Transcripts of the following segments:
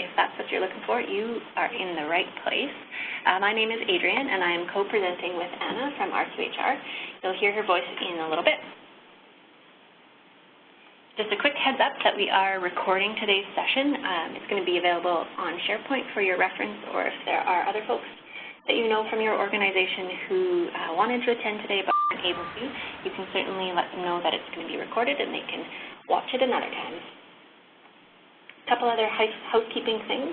if that's what you're looking for, you are in the right place. My name is Adrienne, and I am co-presenting with Anna from RQHR. You'll hear her voice in a little bit. Just a quick heads up that we are recording today's session. It's going to be available on SharePoint for your reference, or if there are other folks that you know from your organization who wanted to attend today but aren't able to, you can certainly let them know that it's going to be recorded and they can watch it another time. A couple other housekeeping things.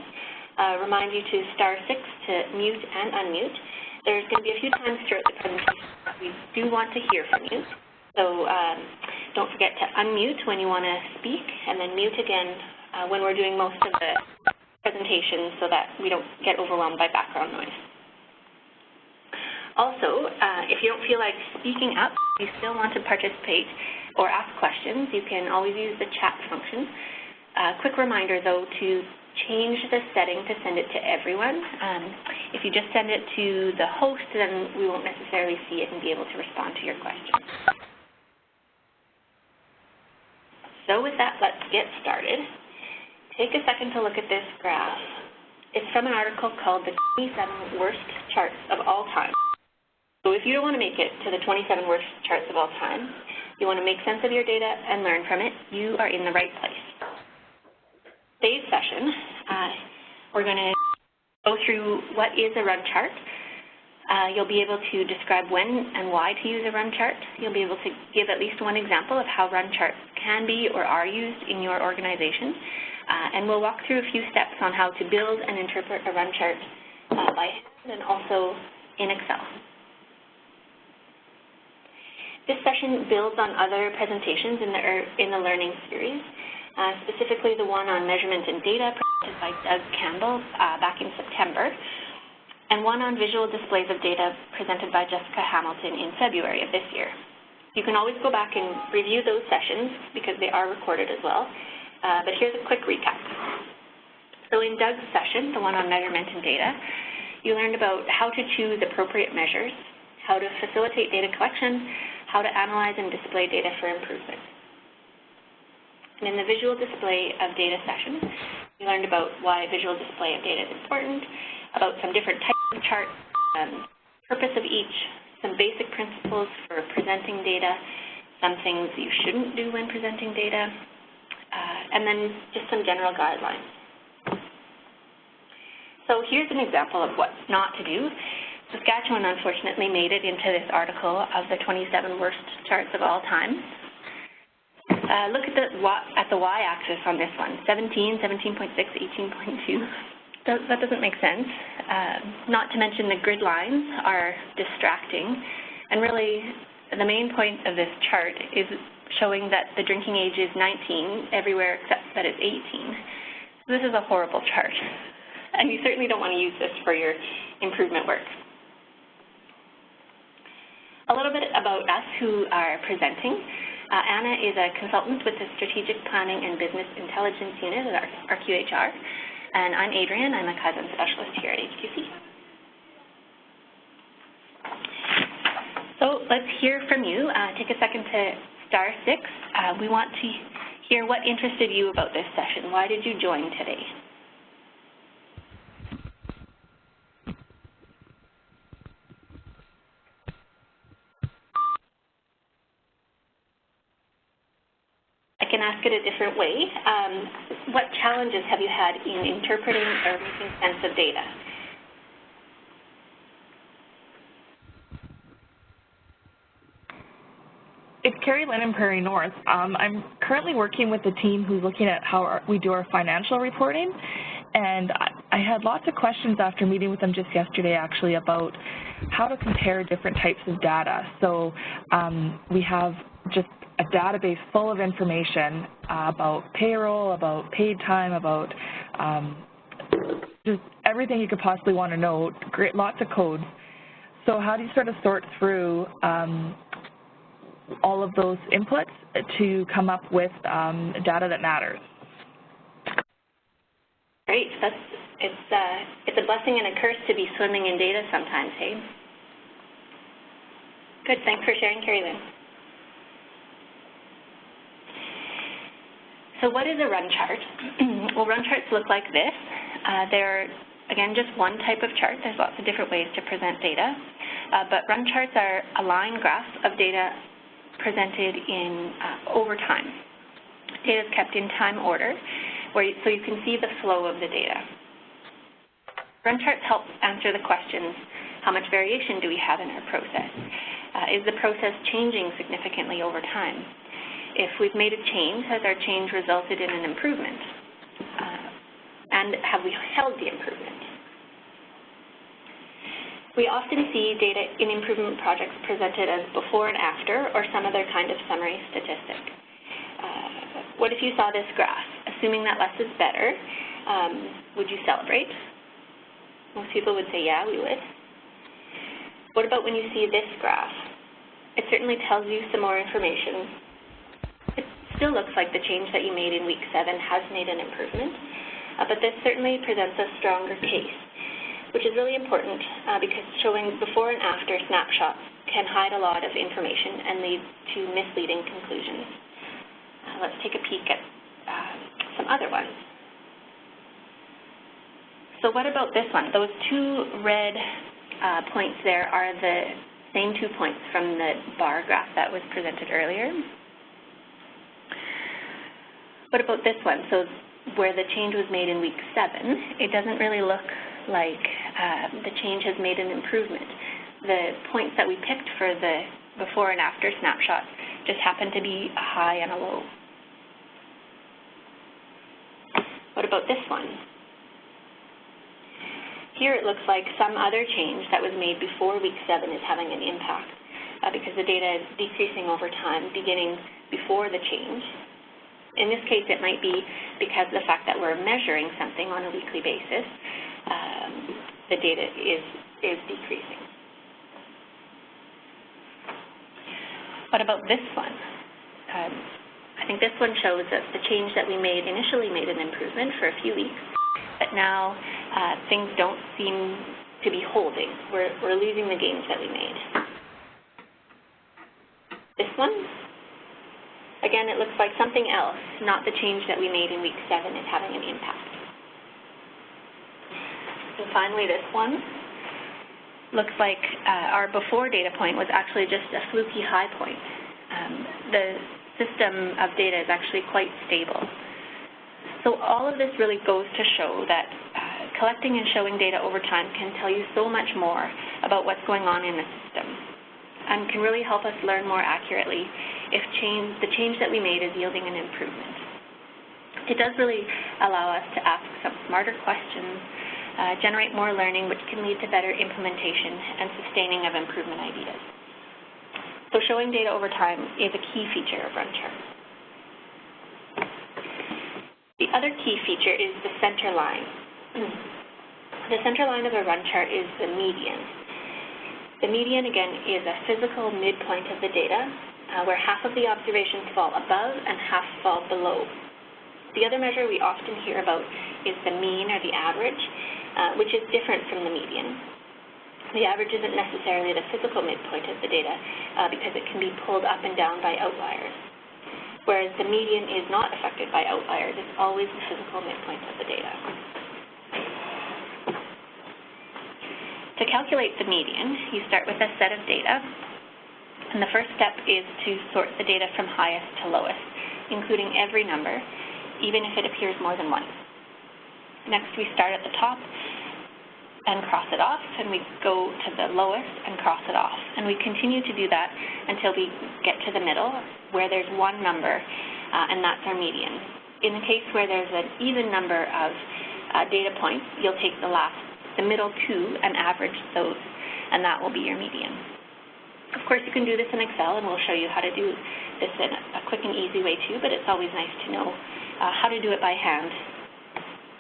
Remind you to *6 to mute and unmute. There's going to be a few times throughout the presentation that we do want to hear from you. So don't forget to unmute when you want to speak, and then mute again when we're doing most of the presentation so that we don't get overwhelmed by background noise. Also, if you don't feel like speaking up, you still want to participate or ask questions, you can always use the chat function. Quick reminder, though, to change the setting to send it to everyone. If you just send it to the host, then we won't necessarily see it and be able to respond to your questions. So with that, let's get started. Take a second to look at this graph. It's from an article called The 27 Worst Charts of All Time. So if you don't want to make it to the 27 worst charts of all time, you want to make sense of your data and learn from it, you are in the right place. Today's session, we're going to go through what is a run chart. You'll be able to describe when and why to use a run chart. You'll be able to give at least one example of how run charts can be or are used in your organization. And we'll walk through a few steps on how to build and interpret a run chart by hand and also in Excel. This session builds on other presentations in the learning series, specifically the one on measurement and data presented by Doug Campbell back in September, and one on visual displays of data presented by Jessica Hamilton in February of this year. You can always go back and review those sessions because they are recorded as well, but here's a quick recap. So in Doug's session, the one on measurement and data, you learned about how to choose appropriate measures, how to facilitate data collection, how to analyze and display data for improvement. And in the visual display of data session, you learned about why visual display of data is important, about some different types of charts, purpose of each, some basic principles for presenting data, some things you shouldn't do when presenting data, and then just some general guidelines. So here's an example of what not to do. Saskatchewan unfortunately made it into this article of the 27 worst charts of all time. Look at the y-axis on this one, 17, 17.6, 18.2. That doesn't make sense. Not to mention the grid lines are distracting. And really, the main point of this chart is showing that the drinking age is 19 everywhere except that it's 18. So this is a horrible chart. And you certainly don't want to use this for your improvement work. A little bit about us who are presenting. Anna is a consultant with the Strategic Planning and Business Intelligence Unit at RQHR. And I'm Adrienne. I'm a cousin specialist here at HQC. So let's hear from you. Take a second to *6. We want to hear what interested you about this session. Why did you join today? I can ask it a different way. What challenges have you had in interpreting or making sense of data? It's Carrie Lynn in Prairie North. I'm currently working with the team who's looking at how we do our financial reporting, and I had lots of questions after meeting with them just yesterday actually about how to compare different types of data. So we have just a database full of information about payroll, about paid time, about just everything you could possibly want to know, lots of codes. So how do you sort of sort through all of those inputs to come up with data that matters? Great. It's a blessing and a curse to be swimming in data sometimes, hey? Good. Thanks for sharing, Carrie Lynn. So what is a run chart? Well, run charts look like this. They're, again, just one type of chart. There's lots of different ways to present data, but run charts are a line graph of data presented in over time. Data is kept in time order, so you can see the flow of the data. Run charts help answer the questions: how much variation do we have in our process? Is the process changing significantly over time? If we've made a change, has our change resulted in an improvement? And have we held the improvement? We often see data in improvement projects presented as before and after, or some other kind of summary statistic. What if you saw this graph? Assuming that less is better, would you celebrate? Most people would say, yeah, we would. What about when you see this graph? It certainly tells you some more information. It still looks like the change that you made in week 7 has made an improvement, but this certainly presents a stronger case, which is really important because showing before and after snapshots can hide a lot of information and lead to misleading conclusions. Let's take a peek at some other ones. So what about this one? Those 2 red points there are the same 2 points from the bar graph that was presented earlier. What about this one? So where the change was made in week 7, it doesn't really look like the change has made an improvement. The points that we picked for the before and after snapshot just happen to be a high and a low. What about this one? Here it looks like some other change that was made before week 7 is having an impact because the data is decreasing over time, beginning before the change. In this case, it might be because of the fact that we're measuring something on a weekly basis, the data is decreasing. What about this one? I think this one shows that the change that we made initially made an improvement for a few weeks, but now things don't seem to be holding. We're losing the gains that we made. This one, again, it looks like something else, not the change that we made in week 7, is having an impact. And finally, this one looks like our before data point was actually just a fluky high point. The system of data is actually quite stable. So all of this really goes to show that collecting and showing data over time can tell you so much more about what's going on in the system and can really help us learn more accurately if the change that we made is yielding an improvement. It does really allow us to ask some smarter questions, generate more learning, which can lead to better implementation and sustaining of improvement ideas. So showing data over time is a key feature of run charts. The other key feature is the center line. The center line of a run chart is the median. The median, again, is a physical midpoint of the data where half of the observations fall above and half fall below. The other measure we often hear about is the mean or the average, which is different from the median. The average isn't necessarily the physical midpoint of the data because it can be pulled up and down by outliers, whereas the median is not affected by outliers. It's always the physical midpoint of the data. To calculate the median, you start with a set of data, and the first step is to sort the data from highest to lowest, including every number, even if it appears more than once. Next, we start at the top and cross it off, and we go to the lowest and cross it off. And we continue to do that until we get to the middle, where there's one number, and that's our median. In the case where there's an even number of data points, you'll take the middle 2 and average those, and that will be your median. Of course, you can do this in Excel, and we'll show you how to do this in a quick and easy way too, but it's always nice to know how to do it by hand.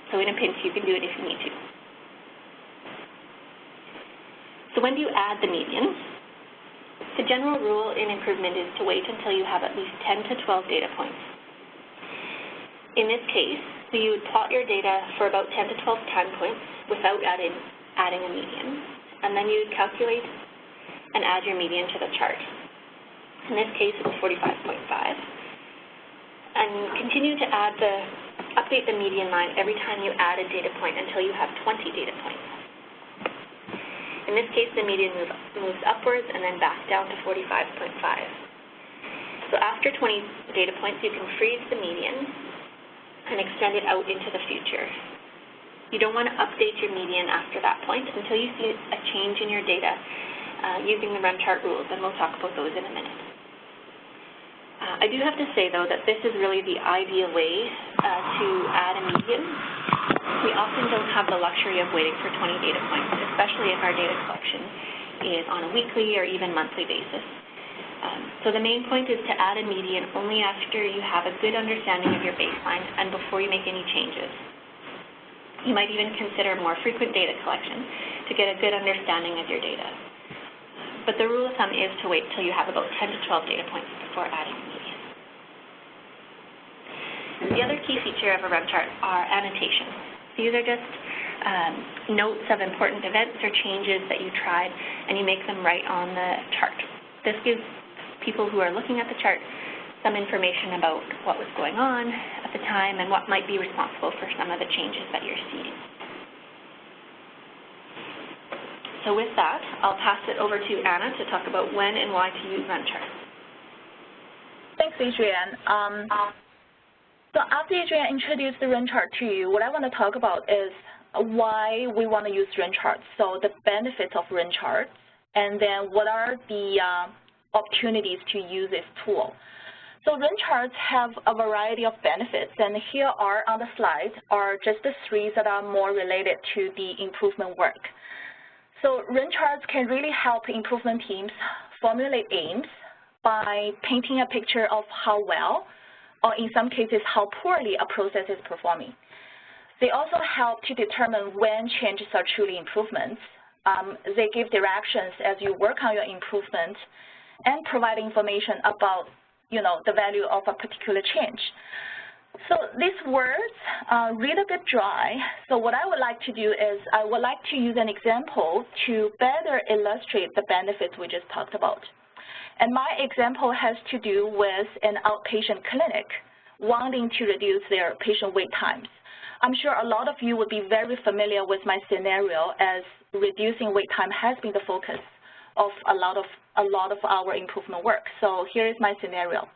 So in a pinch, you can do it if you need to. So when do you add the median? The general rule in improvement is to wait until you have at least 10 to 12 data points. In this case, you would plot your data for about 10 to 12 time points without adding a median, and then you would calculate and add your median to the chart. In this case, it's 45.5. And continue to add the update the median line every time you add a data point until you have 20 data points. In this case, the median moves upwards and then back down to 45.5. So after 20 data points, you can freeze the median and extend it out into the future. You don't want to update your median after that point until you see a change in your data using the REM chart rules, and we'll talk about those in a minute. I do have to say, though, that this is really the ideal way to add a median. We often don't have the luxury of waiting for 20 data points, especially if our data collection is on a weekly or even monthly basis. So the main point is to add a median only after you have a good understanding of your baseline and before you make any changes. You might even consider more frequent data collection to get a good understanding of your data. But the rule of thumb is to wait until you have about 10 to 12 data points before adding a median. The other key feature of a REM chart are annotations. These are just notes of important events or changes that you tried, and you make them right on the chart. This gives people who are looking at the chart some information about what was going on at the time and what might be responsible for some of the changes that you're seeing. So with that, I'll pass it over to Anna to talk about when and why to use REM charts. Thanks, Adrienne. So after Adrienne introduced the REM chart to you, what I want to talk about is why we want to use REM charts, so the benefits of REM charts, and then what are the opportunities to use this tool. So REM charts have a variety of benefits, and here are on the slide are just the three that are more related to the improvement work. So REM charts can really help improvement teams formulate aims by painting a picture of how well, or in some cases, how poorly a process is performing. They also help to determine when changes are truly improvements. They give directions as you work on your improvement and provide information about, the value of a particular change. So these words read a bit dry. So what I would like to do is I would like to use an example to better illustrate the benefits we just talked about. And my example has to do with an outpatient clinic wanting to reduce their patient wait times. I'm sure a lot of you would be very familiar with my scenario, as reducing wait time has been the focus of a lot of our improvement work. So here is my scenario.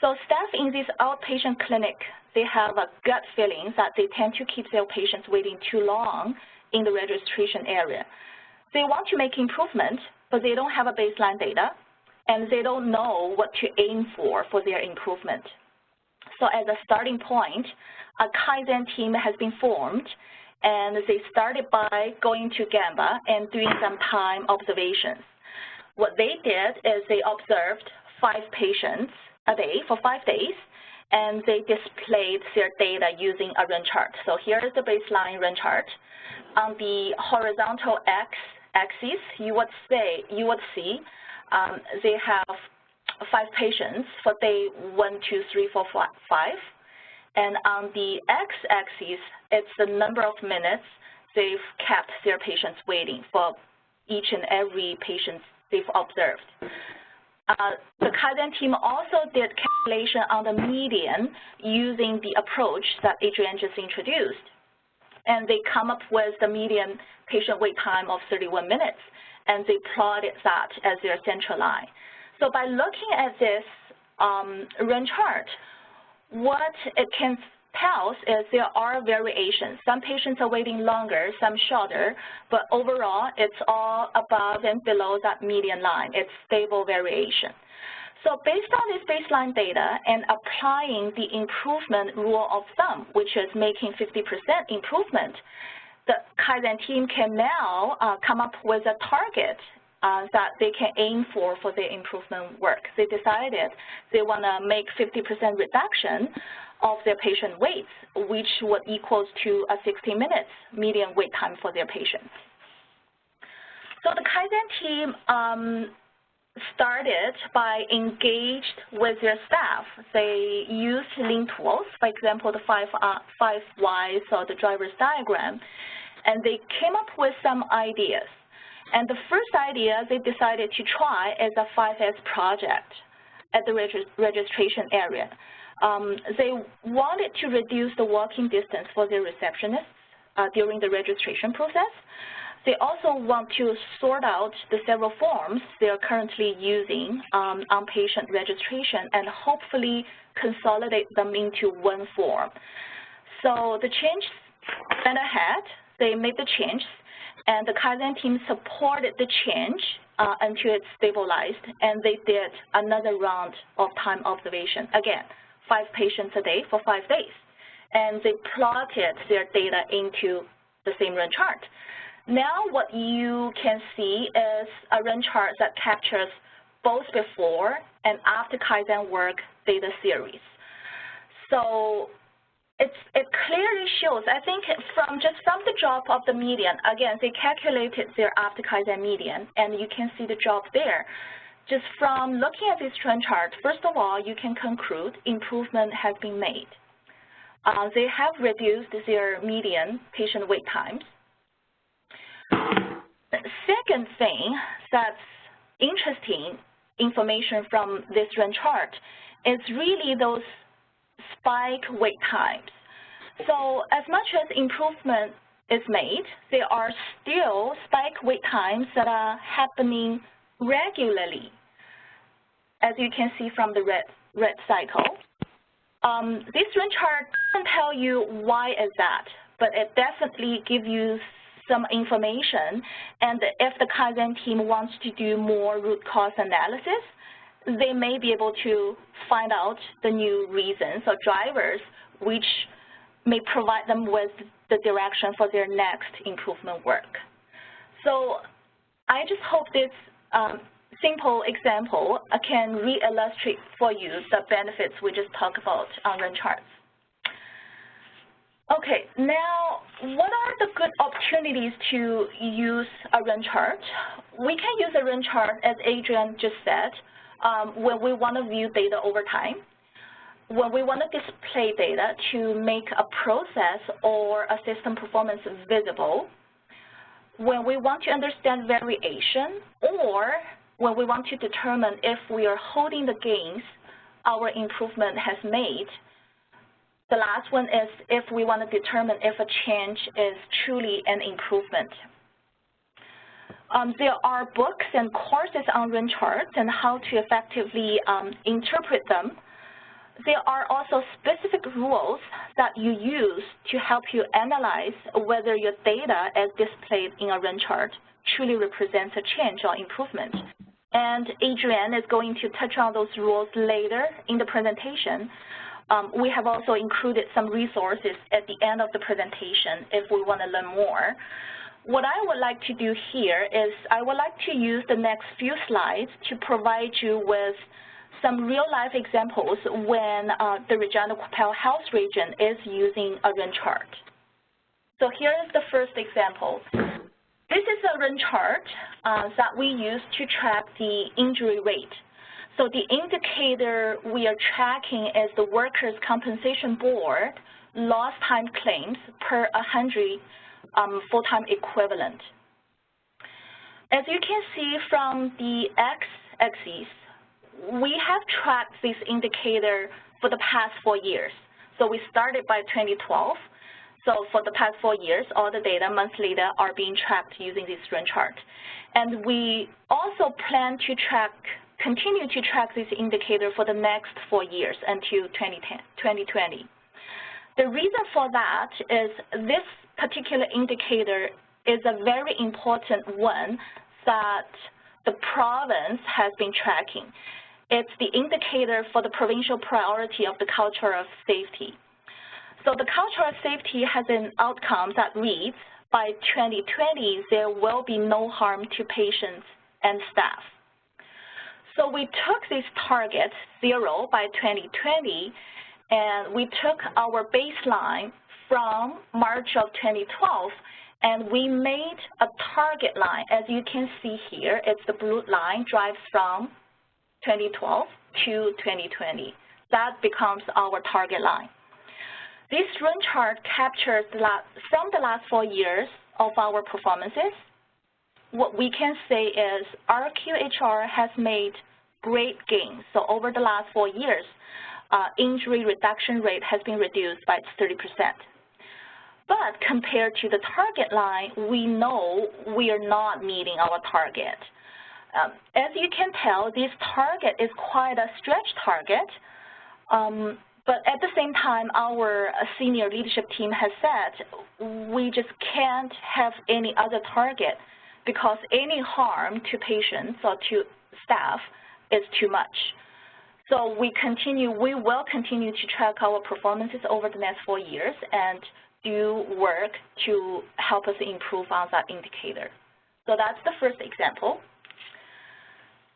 So staff in this outpatient clinic, they have a gut feeling that they tend to keep their patients waiting too long in the registration area. They want to make improvement, but they don't have a baseline data, and they don't know what to aim for their improvement. So as a starting point, a Kaizen team has been formed, and they started by going to Gemba and doing some time observations. What they did is they observed 5 patients a day for 5 days, and they displayed their data using a REM chart. So here is the baseline REM chart. On the horizontal x-axis, you would see they have 5 patients for day 1, 2, 3, 4, 5. And on the x-axis, it's the number of minutes they've kept their patients waiting for each and every patient they've observed. The Kaizen team also did calculation on the median using the approach that Adrienne just introduced. And they come up with the median patient wait time of 31 minutes, and they plotted that as their central line. So by looking at this REM chart, what it can tell us is there are variations. Some patients are waiting longer, some shorter, but overall it's all above and below that median line. It's stable variation. So based on this baseline data and applying the improvement rule of thumb, which is making 50% improvement, the Kaizen team can now come up with a target that they can aim for their improvement work. They decided they want to make 50% reduction of their patient waits, which would equals to a 60 minutes median wait time for their patients. So the Kaizen team started by engaged with their staff. They used lean tools, for example, the 5 whys or the driver's diagram, and they came up with some ideas. And the first idea they decided to try is a 5S project at the registration area. They wanted to reduce the walking distance for their receptionists during the registration process. They also want to sort out the several forms they are currently using on patient registration and hopefully consolidate them into one form. So the change went ahead, they made the change, and the Kaizen team supported the change until it stabilized, and they did another round of time observation. Again, 5 patients a day for 5 days. And they plotted their data into the same run chart. Now what you can see is a run chart that captures both before and after Kaizen work data series. So it clearly shows, I think, from the drop of the median, again, they calculated their after Kaizen median, and you can see the drop there. Just from looking at this trend chart, first of all, you can conclude improvement has been made. They have reduced their median patient wait times. The second thing that's interesting information from this run chart is really those spike wait times. So as much as improvement is made, there are still spike wait times that are happening regularly, as you can see from the red cycle. This run chart doesn't tell you why is that, but it definitely gives you some information, and if the Kaizen team wants to do more root cause analysis, they may be able to find out the new reasons or drivers which may provide them with the direction for their next improvement work. So I just hope this simple example can re-illustrate for you the benefits we just talked about on run charts. Okay, now what are the good opportunities to use a run chart? We can use a run chart, as Adrienne just said, when we want to view data over time, when we want to display data to make a process or a system performance visible, when we want to understand variation, or when we want to determine if we are holding the gains our improvement has made. The last one is if we want to determine if a change is truly an improvement. There are books and courses on run charts and how to effectively interpret them. There are also specific rules that you use to help you analyze whether your data as displayed in a run chart truly represents a change or improvement. And Adrienne is going to touch on those rules later in the presentation. We have also included some resources at the end of the presentation if we want to learn more. What I would like to do here is I would like to use the next few slides to provide you with some real-life examples when the Regina Coppell Health region is using a run chart. So here is the first example. This is a run chart that we use to track the injury rate. So the indicator we are tracking is the Workers' Compensation Board lost time claims per 100 full-time equivalent. As you can see from the x-axis, we have tracked this indicator for the past 4 years. So we started by 2012. So for the past 4 years, all the data, monthly data, are being tracked using this run chart. And we also plan to continue to track this indicator for the next 4 years until 2020. The reason for that is this particular indicator is a very important one that the province has been tracking. It's the indicator for the provincial priority of the culture of safety. So the culture of safety has an outcome that reads, by 2020, there will be no harm to patients and staff. So we took this target, 0 by 2020, and we took our baseline from March of 2012, and we made a target line. As you can see here, it's the blue line drives from 2012 to 2020. That becomes our target line. This run chart captures from the last 4 years of our performances. What we can say is RQHR has made great gains. So over the last 4 years, injury reduction rate has been reduced by 30%. But compared to the target line, we know we are not meeting our target. As you can tell, this target is quite a stretch target, but at the same time, our senior leadership team has said we just can't have any other target because any harm to patients or to staff is too much. So we will continue to track our performances over the next 4 years and do work to help us improve on that indicator. So that's the first example.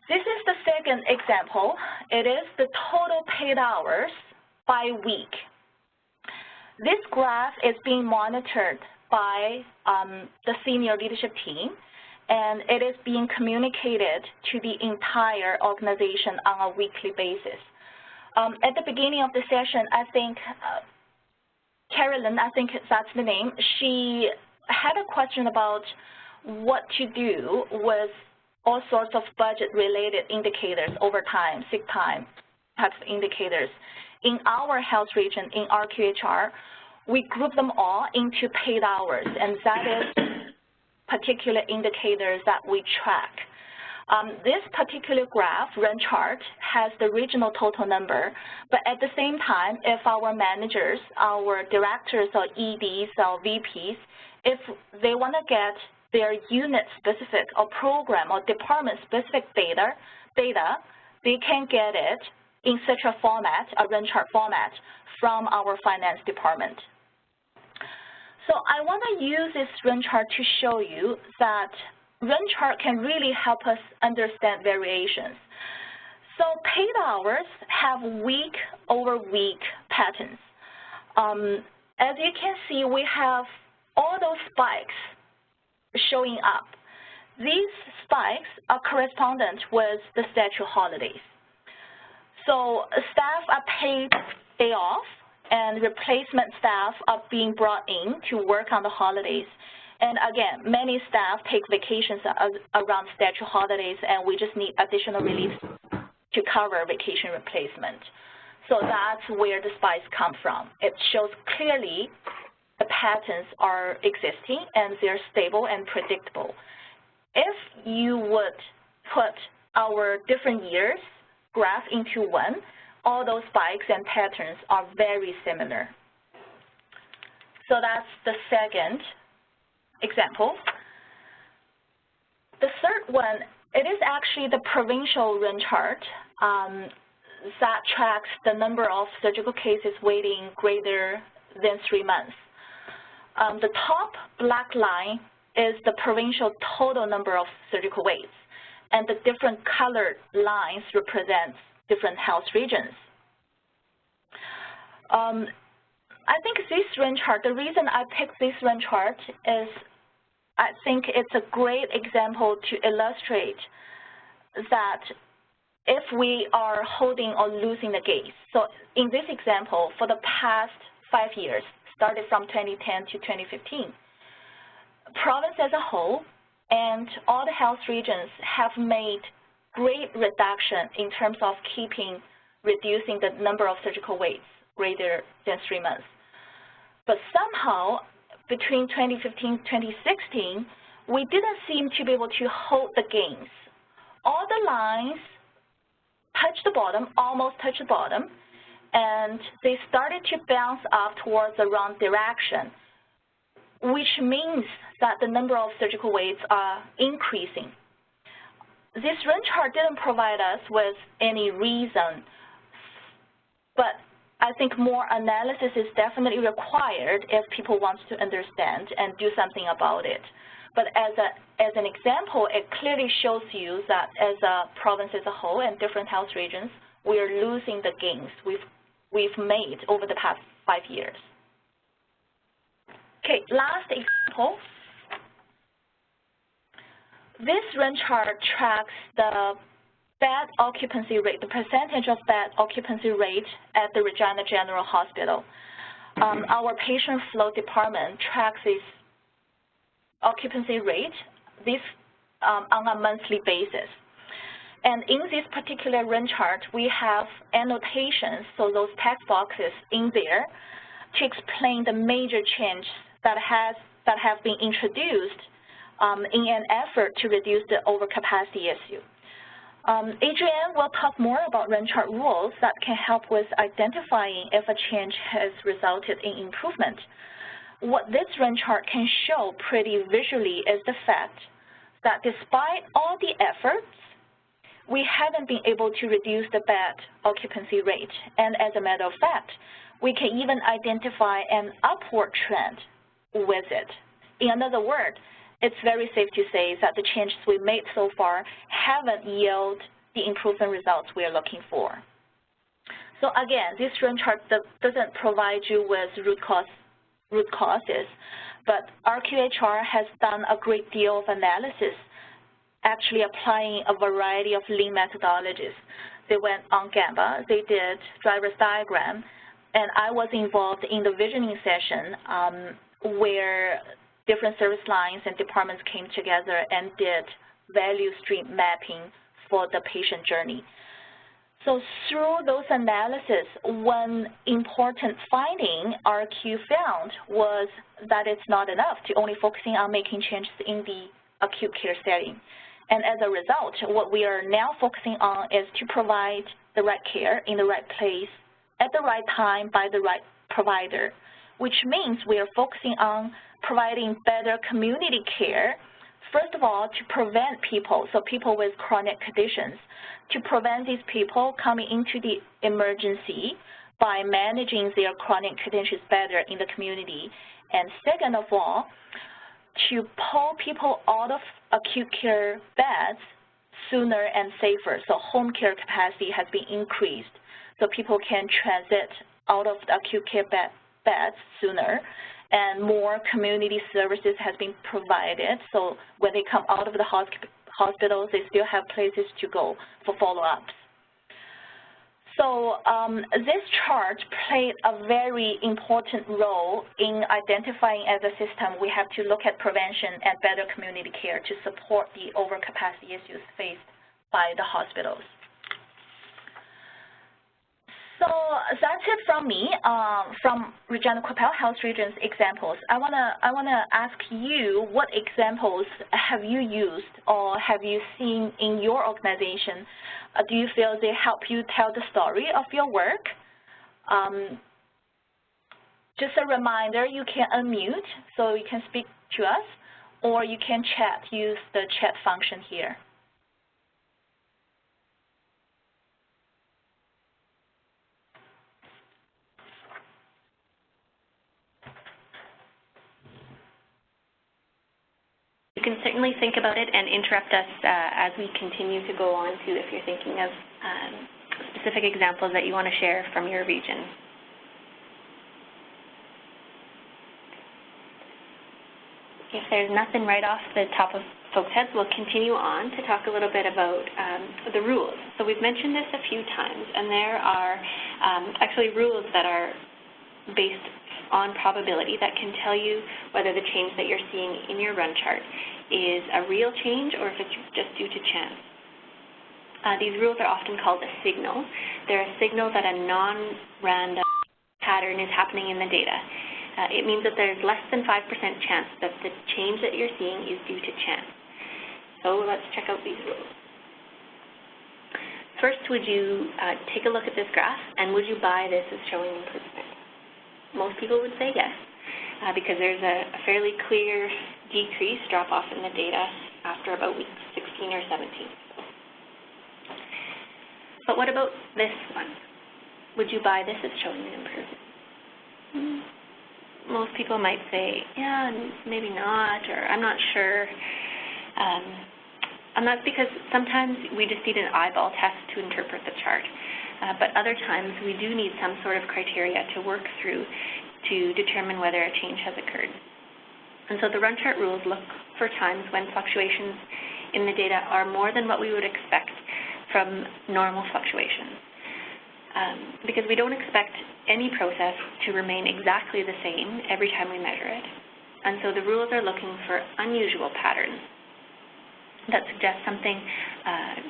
This is the second example. It is the total paid hours by week. This graph is being monitored by the senior leadership team, and it is being communicated to the entire organization on a weekly basis. At the beginning of the session, I think Carolyn, I think that's the name, she had a question about what to do with all sorts of budget-related indicators, overtime, sick time types of indicators. In our health region, in RQHR, we group them all into paid hours, and that is particular indicators that we track. This particular graph, run chart, has the regional total number, but at the same time, if our managers, our directors or EDs or VPs, if they want to get their unit-specific or program or department-specific data, they can get it in such a format, a run chart format, from our finance department. So I want to use this run chart to show you that run chart can really help us understand variations. So paid hours have week-over-week patterns. As you can see, we have all those spikes showing up. These spikes are correspondent with the statutory holidays. So staff are paid day off, and replacement staff are being brought in to work on the holidays. And again, many staff take vacations around statutory holidays, and we just need additional relief to cover vacation replacement. So that's where the spikes come from. It shows clearly the patterns are existing, and they're stable and predictable. If you would put our different years graph into one, all those spikes and patterns are very similar. So that's the second example. The third one, it is actually the provincial run chart that tracks the number of surgical cases waiting greater than 3 months. The top black line is the provincial total number of surgical waits, and the different colored lines represent different health regions. I think this run chart, the reason I picked this run chart is I think it's a great example to illustrate that if we are holding or losing the gaze. So in this example, for the past 5 years, started from 2010 to 2015, province as a whole and all the health regions have made great reduction in terms of reducing the number of surgical waits greater than 3 months. But somehow, between 2015 and 2016, we didn't seem to be able to hold the gains. All the lines touched the bottom, almost touched the bottom, and they started to bounce up towards the wrong direction, which means that the number of surgical waits are increasing. This run chart didn't provide us with any reason, but I think more analysis is definitely required if people want to understand and do something about it. But as an example, it clearly shows you that as a province as a whole and different health regions, we are losing the gains we've made over the past 5 years. Okay, last example. This run chart tracks the bed occupancy rate, the percentage of bed occupancy rate at the Regina General Hospital. Our patient flow department tracks this occupancy rate on a monthly basis. And in this particular run chart, we have annotations, so those text boxes in there to explain the major changes that have been introduced in an effort to reduce the overcapacity issue. Adrienne will talk more about run chart rules that can help with identifying if a change has resulted in improvement. What this run chart can show pretty visually is the fact that despite all the efforts, we haven't been able to reduce the bed occupancy rate. And as a matter of fact, we can even identify an upward trend with it. In other words, it's very safe to say that the changes we made so far haven't yielded the improvement results we are looking for. So again, this run chart doesn't provide you with root causes, but RQHR has done a great deal of analysis, actually applying a variety of lean methodologies. They went on Gamma, they did driver's diagram, and I was involved in the visioning session where different service lines and departments came together and did value stream mapping for the patient journey. So through those analysis, one important finding RQ found was that it's not enough to only focusing on making changes in the acute care setting. And as a result, what we are now focusing on is to provide the right care in the right place at the right time by the right provider, which means we are focusing on providing better community care, first of all, to prevent people, so people with chronic conditions, to prevent these people coming into the emergency by managing their chronic conditions better in the community. And second of all, to pull people out of acute care beds sooner and safer. So home care capacity has been increased so people can transit out of the acute care beds sooner, and more community services has been provided. So when they come out of the hospitals, they still have places to go for follow-ups. So this chart played a very important role in identifying as a system we have to look at prevention and better community care to support the overcapacity issues faced by the hospitals. So that's it from me, from Regina Coppell Health Region's examples. I wanna ask you, what examples have you used or have you seen in your organization? Do you feel they help you tell the story of your work? Just a reminder, you can unmute so you can speak to us, or you can chat, use the chat function here. You can certainly think about it and interrupt us as we continue to go on to if you're thinking of specific examples that you want to share from your region. If there's nothing right off the top of folks' heads, we'll continue on to talk a little bit about the rules. So we've mentioned this a few times, and there are actually rules that are based on probability that can tell you whether the change that you're seeing in your run chart is a real change or if it's just due to chance. These rules are often called a signal. They're a signal that a non-random pattern is happening in the data. It means that there's less than 5% chance that the change that you're seeing is due to chance. So let's check out these rules. First, would you take a look at this graph, and would you buy this as showing improvement? Most people would say yes, because there's a fairly clear decrease, drop-off in the data after about week 16 or 17. But what about this one? Would you buy this as showing an improvement? Most people might say, yeah, maybe not, or I'm not sure. And that's because sometimes we just need an eyeball test to interpret the chart. But other times we do need some sort of criteria to work through to determine whether a change has occurred. And so the run chart rules look for times when fluctuations in the data are more than what we would expect from normal fluctuations. Because we don't expect any process to remain exactly the same every time we measure it. And so the rules are looking for unusual patterns. that suggests something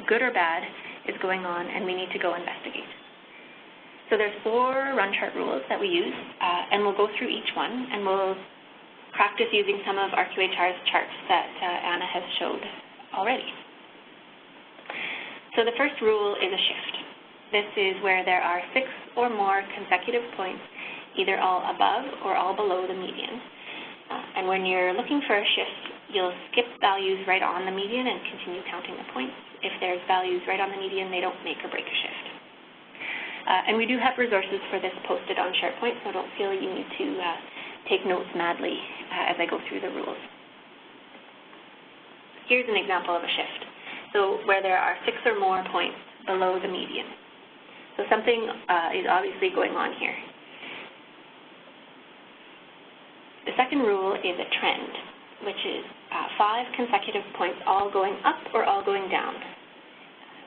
good or bad is going on and we need to go investigate. So there's 4 run chart rules that we use, and we'll go through each one, and we'll practice using some of RQHR's charts that Anna has showed already. So the first rule is a shift. This is where there are 6 or more consecutive points, either all above or all below the median. And when you're looking for a shift, you'll skip values right on the median and continue counting the points. If there's values right on the median, they don't make or break a shift. And we do have resources for this posted on SharePoint, so don't feel you need to take notes madly as I go through the rules. Here's an example of a shift. So where there are 6 or more points below the median. So something is obviously going on here. The second rule is a trend, which is 5 consecutive points all going up or all going down.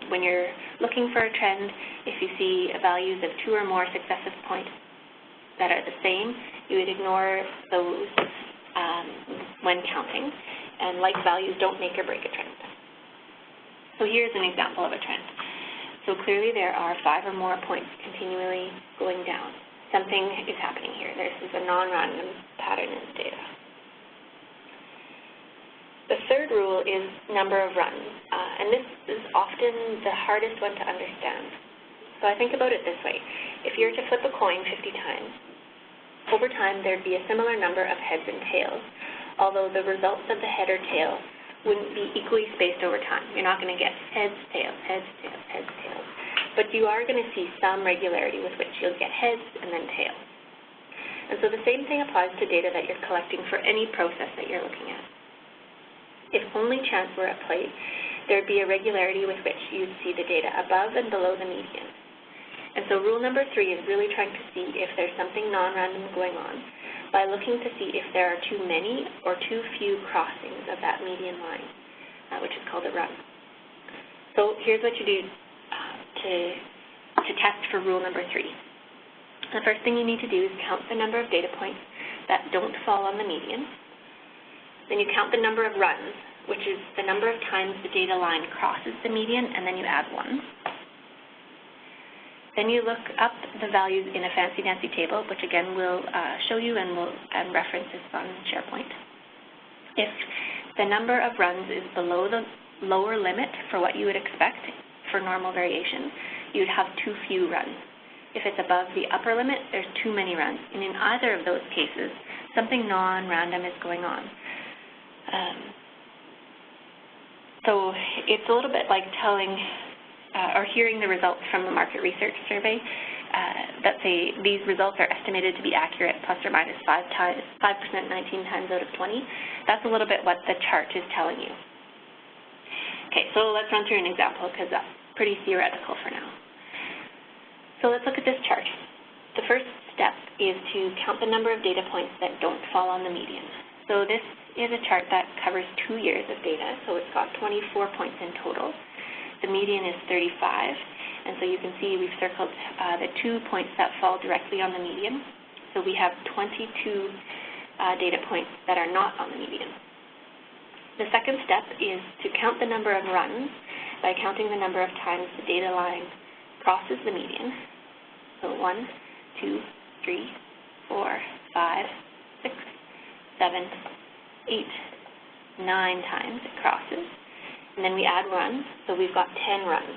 When you're looking for a trend, if you see values of 2 or more successive points that are the same, you would ignore those when counting, and like values don't make or break a trend. So here's an example of a trend. So clearly there are 5 or more points continually going down. Something is happening here. This is a non-random pattern in the data. The third rule is number of runs, and this is often the hardest one to understand. So I think about it this way. If you were to flip a coin 50 times, over time there'd be a similar number of heads and tails, although the results of the head or tail wouldn't be equally spaced over time. You're not going to get heads, tails, heads, tails, heads, tails. But you are going to see some regularity with which you'll get heads and then tails. And so the same thing applies to data that you're collecting for any process that you're looking at. If only chance were at play, there'd be a regularity with which you'd see the data above and below the median. And so rule number 3 is really trying to see if there's something non-random going on by looking to see if there are too many or too few crossings of that median line, which is called a run. So here's what you do to test for rule number 3. The first thing you need to do is count the number of data points that don't fall on the median. Then you count the number of runs, which is the number of times the data line crosses the median, and then you add 1. Then you look up the values in a fancy-dancy table, which again we'll show you and reference this on SharePoint. If the number of runs is below the lower limit for what you would expect for normal variation, you'd have too few runs. If it's above the upper limit, there's too many runs. And in either of those cases, something non-random is going on. So it's a little bit like telling or hearing the results from the market research survey that say these results are estimated to be accurate plus or minus 5%, 19 times out of 20. That's a little bit what the chart is telling you. Okay, so let's run through an example because that's pretty theoretical for now. So let's look at this chart. The first step is to count the number of data points that don't fall on the median. So this is a chart that covers 2 years of data, so it's got 24 points in total. The median is 35, and so you can see we've circled the 2 points that fall directly on the median. So we have 22 data points that are not on the median. The second step is to count the number of runs by counting the number of times the data line crosses the median. So 1, 2, 3, 4, 5, 6, 7, 8, 9 times it crosses. And then we add runs, so we've got 10 runs.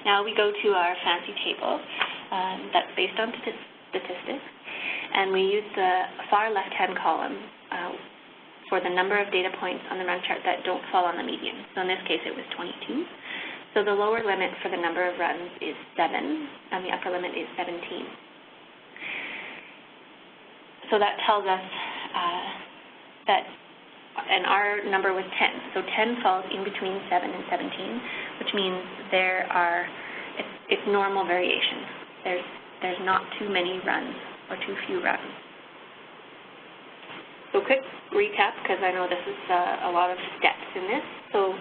Now we go to our fancy table that's based on statistics, and we use the far left-hand column for the number of data points on the run chart that don't fall on the median. So in this case, it was 22. So the lower limit for the number of runs is 7, and the upper limit is 17. So that tells us and our number was 10. So 10 falls in between 7 and 17, which means it's normal variation. There's not too many runs or too few runs. So quick recap, because I know this is a lot of steps in this. So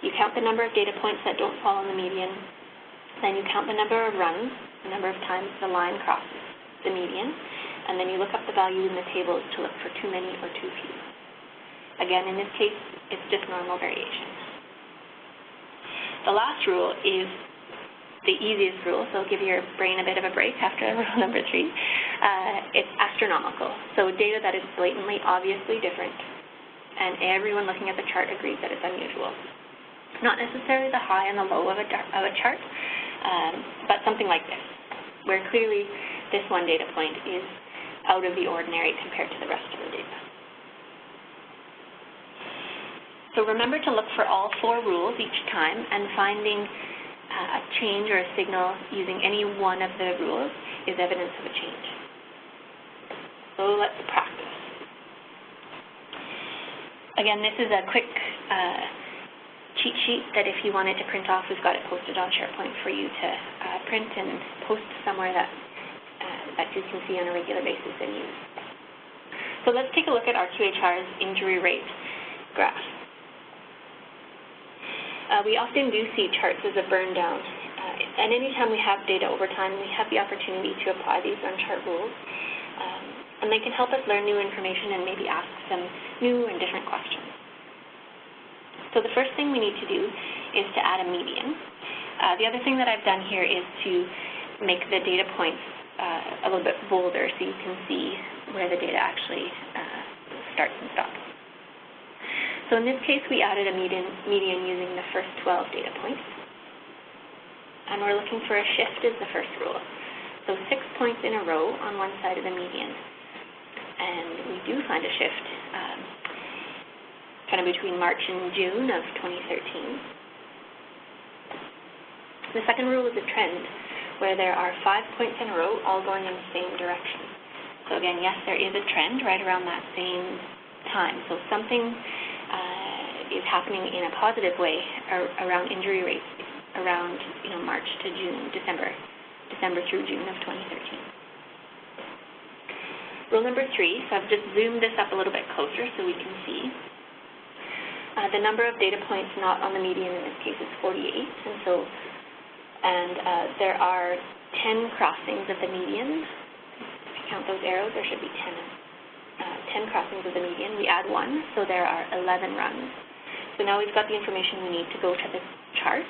you count the number of data points that don't fall on the median. Then you count the number of runs, the number of times the line crosses the median. And then you look up the value in the tables to look for too many or too few. Again, in this case, it's just normal variation. The last rule is the easiest rule, so give your brain a bit of a break after rule number 3. It's astronomical, so data that is blatantly, obviously different, and everyone looking at the chart agrees that it's unusual. Not necessarily the high and the low of a chart, but something like this, where clearly this one data point is out of the ordinary compared to the rest of the data. So remember to look for all 4 rules each time, and finding a change or a signal using any one of the rules is evidence of a change. So let's practice. Again, this is a quick cheat sheet that if you wanted to print off, we've got it posted on SharePoint for you to print and post somewhere that you can see on a regular basis and use. So let's take a look at RQHR's injury rate graph. We often do see charts as a burn down, and anytime we have data over time, we have the opportunity to apply these on-chart rules, and they can help us learn new information and maybe ask some new and different questions. So the first thing we need to do is to add a median. The other thing that I've done here is to make the data points a little bit bolder so you can see where the data actually starts and stops. So in this case, we added a median using the first 12 data points. And we're looking for a shift as the first rule. So 6 points in a row on one side of the median. And we do find a shift kind of between March and June of 2013. The second rule is a trend, where there are 5 points in a row all going in the same direction. So again, yes, there is a trend right around that same time. So something is happening in a positive way around injury rates around March to June, December through June of 2013. Rule number 3, so I've just zoomed this up a little bit closer so we can see. The number of data points not on the median in this case is 48, and there are 10 crossings of the median. If you count those arrows, there should be 10 crossings of the median. We add 1, so there are 11 runs. So now we've got the information we need to go to this chart,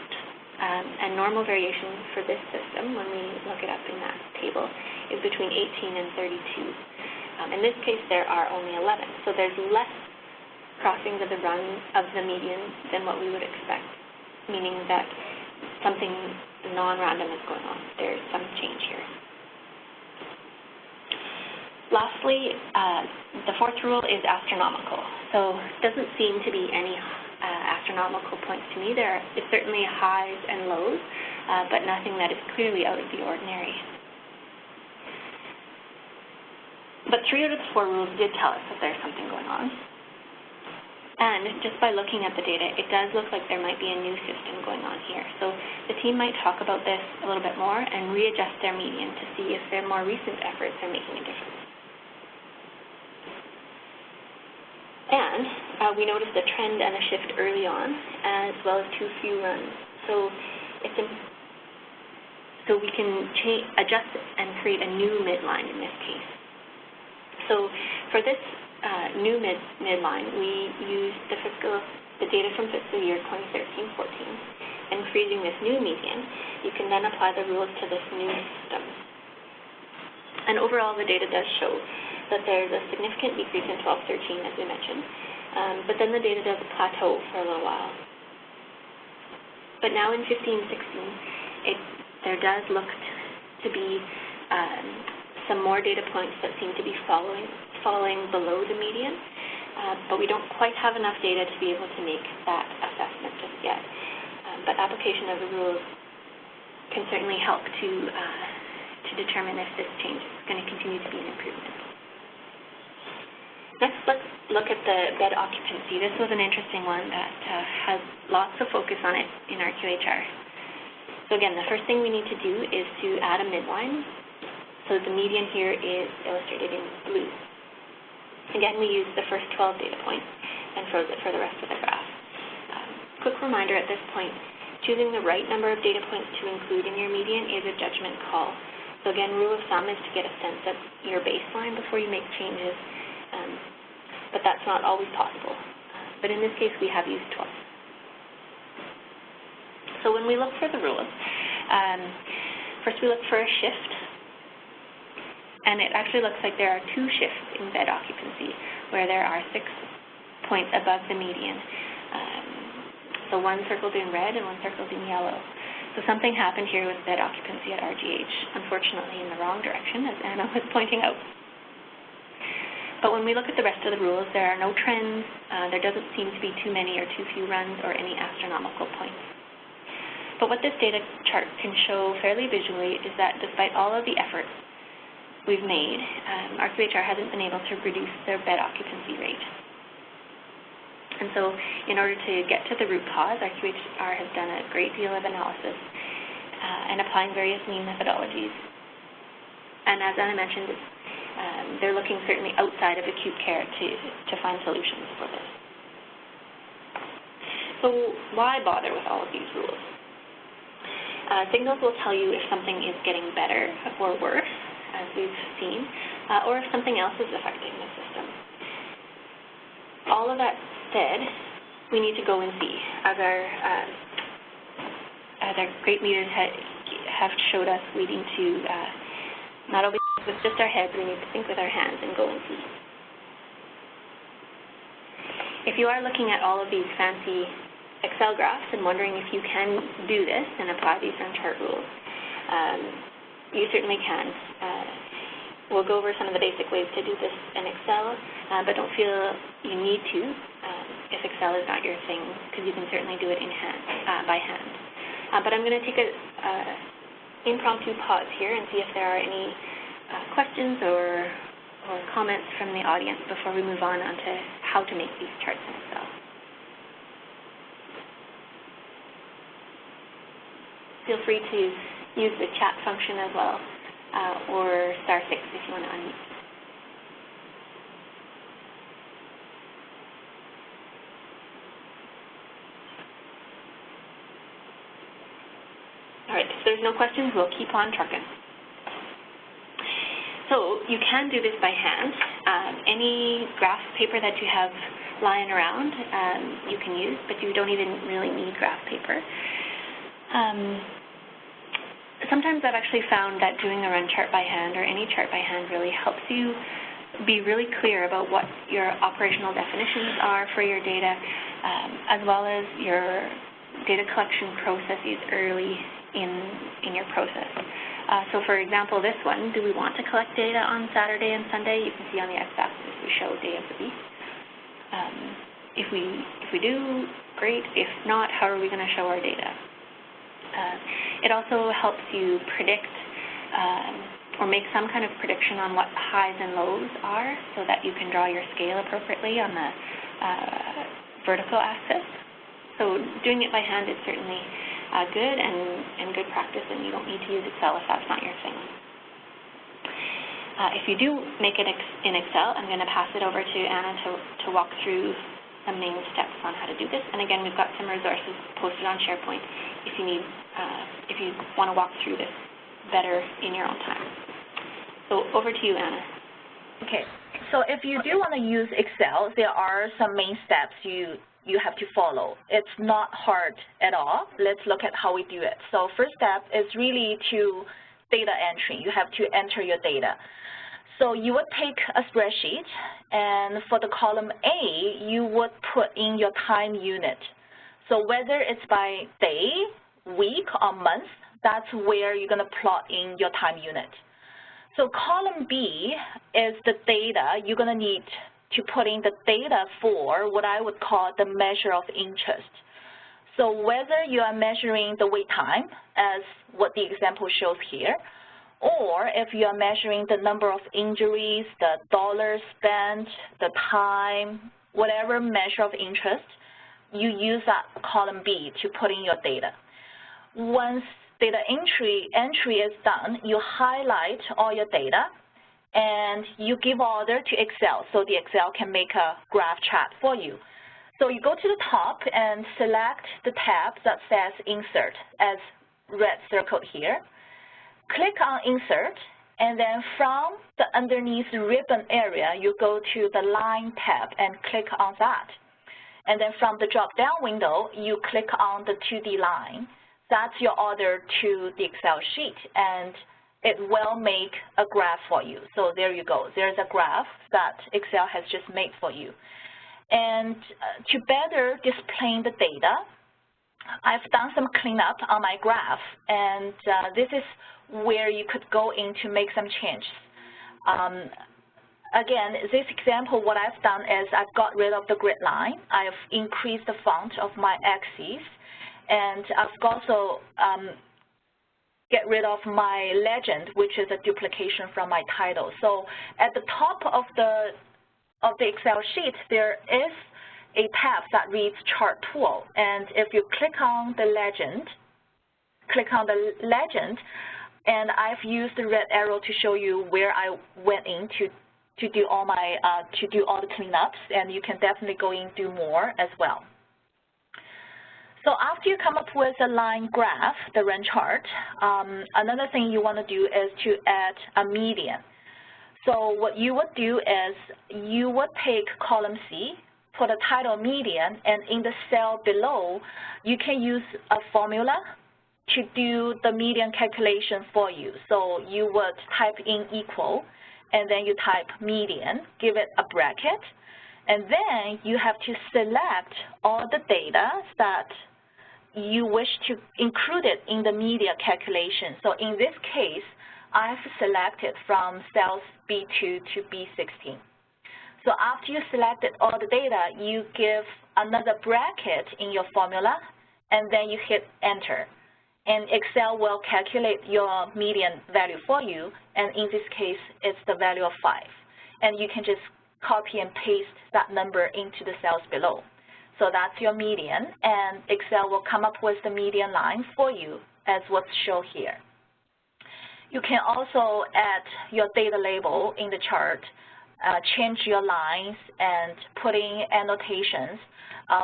and normal variation for this system, when we look it up in that table, is between 18 and 32. In this case, there are only 11, so there's less crossings of the run of the median than what we would expect, meaning that something non-random is going on. There's some change here. Lastly, the fourth rule is astronomical. So it doesn't seem to be any astronomical points to me. There is certainly highs and lows, but nothing that is clearly out of the ordinary. But 3 out of the 4 rules did tell us that there's something going on. And just by looking at the data, it does look like there might be a new system going on here. So the team might talk about this a little bit more and readjust their median to see if their more recent efforts are making a difference. And we noticed a trend and a shift early on, as well as too few runs. So we can adjust and create a new midline in this case. So for this new midline, we used the data from fiscal year 2013-14, and creating this new median, you can then apply the rules to this new system. And overall, the data does show that there's a significant decrease in 12-13, as we mentioned, but then the data does plateau for a little while. But now in 15-16, there does look to be some more data points that seem to be falling below the median, but we don't quite have enough data to be able to make that assessment just yet. But application of the rules can certainly help to determine if this change is going to continue to be an improvement. Next, let's look at the bed occupancy. This was an interesting one that has lots of focus on it in RQHR. So again, the first thing we need to do is to add a midline. So the median here is illustrated in blue. Again, we use the first 12 data points and froze it for the rest of the graph. Quick reminder at this point, choosing the right number of data points to include in your median is a judgment call. So again, rule of thumb is to get a sense of your baseline before you make changes, but that's not always possible. but in this case we have used 12. So when we look for the rules, first we look for a shift, and it actually looks like there are 2 shifts in bed occupancy where there are 6 points above the median. So one circled in red and one circled in yellow. So something happened here with bed occupancy at RGH, unfortunately in the wrong direction, as Anna was pointing out. But when we look at the rest of the rules, there are no trends, there doesn't seem to be too many or too few runs or any astronomical points. But what this data chart can show fairly visually is that despite all of the efforts we've made, RQHR hasn't been able to reduce their bed occupancy rate. And so in order to get to the root cause, RQHR has done a great deal of analysis and applying various mean methodologies. And as Anna mentioned, they're looking certainly outside of acute care to find solutions for this. So why bother with all of these rules? Signals will tell you if something is getting better or worse, as we've seen, or if something else is affecting the system. All of that said, we need to go and see. As our great leaders have showed us, we need to not only think with just our heads, we need to think with our hands and go and see. If you are looking at all of these fancy Excel graphs and wondering if you can do this and apply these run chart rules, you certainly can. We'll go over some of the basic ways to do this in Excel, but don't feel you need to if Excel is not your thing, because you can certainly do it by hand. But I'm going to take an impromptu pause here and see if there are any questions or comments from the audience before we move on to how to make these charts in Excel. Feel free to use the chat function as well, or *6 if you want to unmute. All right, if there's no questions, we'll keep on trucking. So you can do this by hand. Any graph paper that you have lying around, you can use, but you don't even really need graph paper. Sometimes I've actually found that doing a run chart by hand or any chart by hand really helps you be really clear about what your operational definitions are for your data, as well as your data collection processes early in your process. So for example, this one, do we want to collect data on Saturday and Sunday? You can see on the x-axis we show day of the week. If we do, great. If not, how are we going to show our data? It also helps you predict or make some kind of prediction on what highs and lows are so that you can draw your scale appropriately on the vertical axis. So doing it by hand is certainly good and good practice, and you don't need to use Excel if that's not your thing. If you do make it in Excel, I'm going to pass it over to Anna to walk through some main steps on how to do this. And again, we've got some resources posted on SharePoint if you need, if you want to walk through this better in your own time. So over to you, Anna. Okay. So if you do want to use Excel, there are some main steps you have to follow. It's not hard at all. Let's look at how we do it. So first step is really to data entry. You have to enter your data. So you would take a spreadsheet, and for the column A, you would put in your time unit. So whether it's by day, week, or month, that's where you're going to plot in your time unit. So column B is the data you're going to need to put in the data for what I would call the measure of interest. So whether you are measuring the wait time, as what the example shows here, or if you are measuring the number of injuries, the dollars spent, the time, whatever measure of interest, you use that column B to put in your data. Once data entry is done, you highlight all your data, and you give order to Excel so the Excel can make a graph chart for you. So you go to the top and select the tab that says Insert, as red circled here. Click on Insert, and then from the underneath ribbon area, you go to the Line tab and click on that. And then from the drop-down window, you click on the 2D line. That's your order to the Excel sheet, and it will make a graph for you. So there you go. There's a graph that Excel has just made for you. And to better display the data, I've done some cleanup on my graph, and this is where you could go in to make some changes. Again, this example, what I've done is I've got rid of the grid line. I've increased the font of my axes, and I've also get rid of my legend, which is a duplication from my title. So at the top of the Excel sheet, there is a tab that reads Chart Tool, and if you click on the legend, and I've used the red arrow to show you where I went in to do all my all the cleanups, and you can definitely go in and do more as well. So after you come up with a line graph, the run chart, another thing you want to do is to add a median. So what you would do is you would take column C, put a title median, and in the cell below, you can use a formula to do the median calculation for you. So you would type in equal, and then you type median, give it a bracket, and then you have to select all the data that you wish to include it in the median calculation. So in this case, I've selected from cells B2 to B16. So after you selected all the data, you give another bracket in your formula, and then you hit enter. And Excel will calculate your median value for you, and in this case, it's the value of 5. And you can just copy and paste that number into the cells below. So that's your median, and Excel will come up with the median line for you as what's shown here. You can also add your data label in the chart, change your lines, and put in annotations,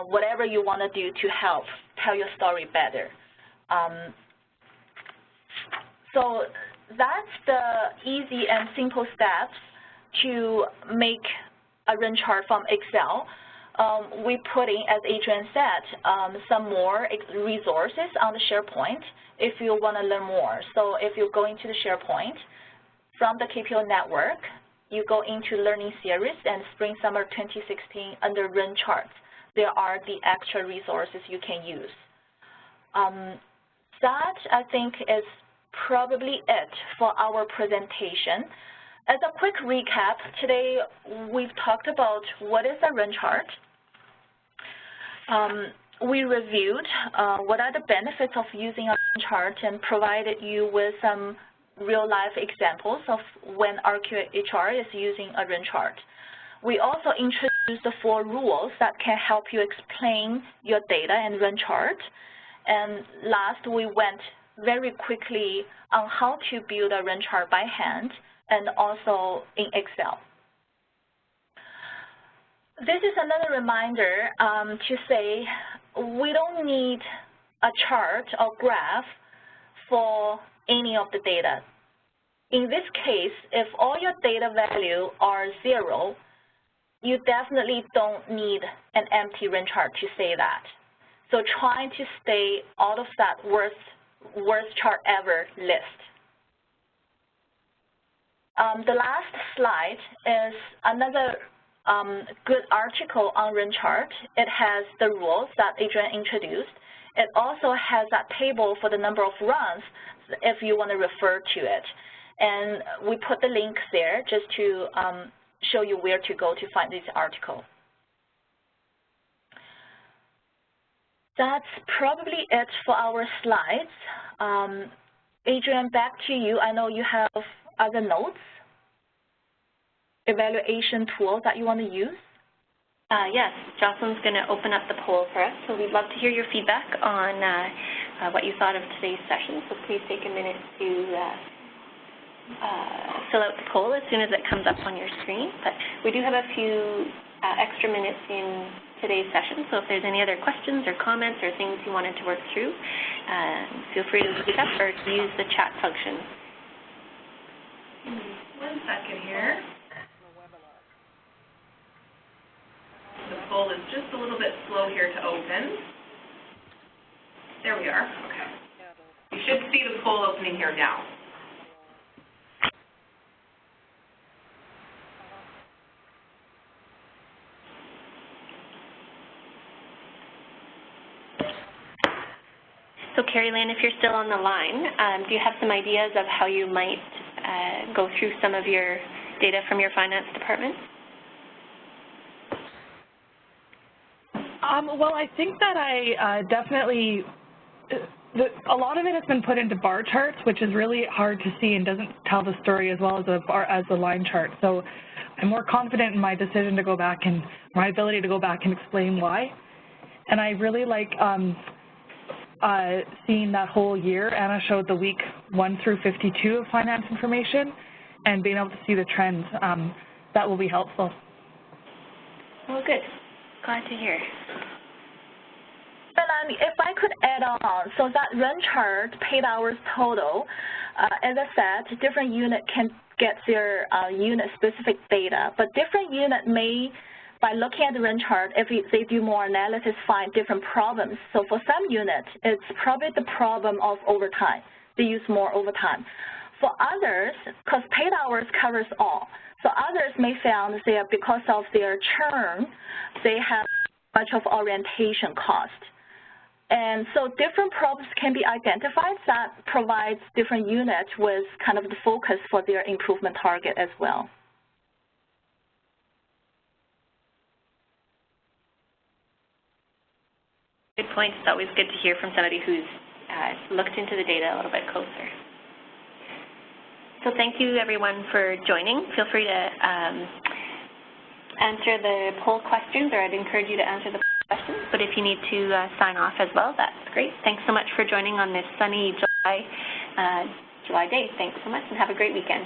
whatever you want to do to help tell your story better. So that's the easy and simple steps to make a run chart from Excel. We put in, as Adrienne said, some more resources on the SharePoint if you want to learn more. So if you go into the SharePoint from the KPO network, you go into Learning Series and Spring Summer 2016 under Run Charts. There are the extra resources you can use. That, I think, is probably it for our presentation. As a quick recap, today we've talked about what is a run chart. We reviewed what are the benefits of using a run chart and provided you with some real-life examples of when RQHR is using a run chart. We also introduced the 4 rules that can help you explain your data and run chart. And last, we went very quickly on how to build a run chart by hand and also in Excel. This is another reminder to say we don't need a chart or graph for any of the data. In this case, if all your data value are 0, you definitely don't need an empty run chart to say that. So trying to stay out of that worst chart ever list. The last slide is another good article on run chart. It has the rules that Adrienne introduced. It also has that table for the number of runs if you want to refer to it. And we put the links there just to show you where to go to find this article. That's probably it for our slides. Adrienne, back to you. I know you have other notes, evaluation tools that you want to use. Yes, Jocelyn's going to open up the poll for us, so we'd love to hear your feedback on what you thought of today's session. So please take a minute to fill out the poll as soon as it comes up on your screen. But we do have a few extra minutes in today's session, so if there's any other questions or comments or things you wanted to work through, feel free to speak up or to use the chat function. 1 second here. The poll portal is just a little bit slow here to open. There we are. Okay. You should see the poll opening here now. So Carrie Lynn, if you're still on the line, do you have some ideas of how you might go through some of your data from your finance department? Well, I think that I definitely, a lot of it has been put into bar charts, which is really hard to see and doesn't tell the story as well as the line chart. So I'm more confident in my decision to go back and my ability to go back and explain why. And I really like seeing that whole year. Anna showed the week 1 through 52 of finance information and being able to see the trends. That will be helpful. Well, good. Glad to hear. And if I could add on, so that run chart, paid hours total, as I said, different unit can get their unit-specific data, but different unit may, by looking at the run chart, if they do more analysis, find different problems. So for some units, it's probably the problem of overtime. They use more overtime. For others, because paid hours covers all, so others may found that because of their churn, they have much of orientation cost. And so different problems can be identified that provides different units with kind of the focus for their improvement target as well. Good point. It's always good to hear from somebody who's looked into the data a little bit closer. So thank you, everyone, for joining. Feel free to answer the poll questions, or I'd encourage you to answer the poll questions. But if you need to sign off as well, that's great. Thanks so much for joining on this sunny July day. Thanks so much, and have a great weekend.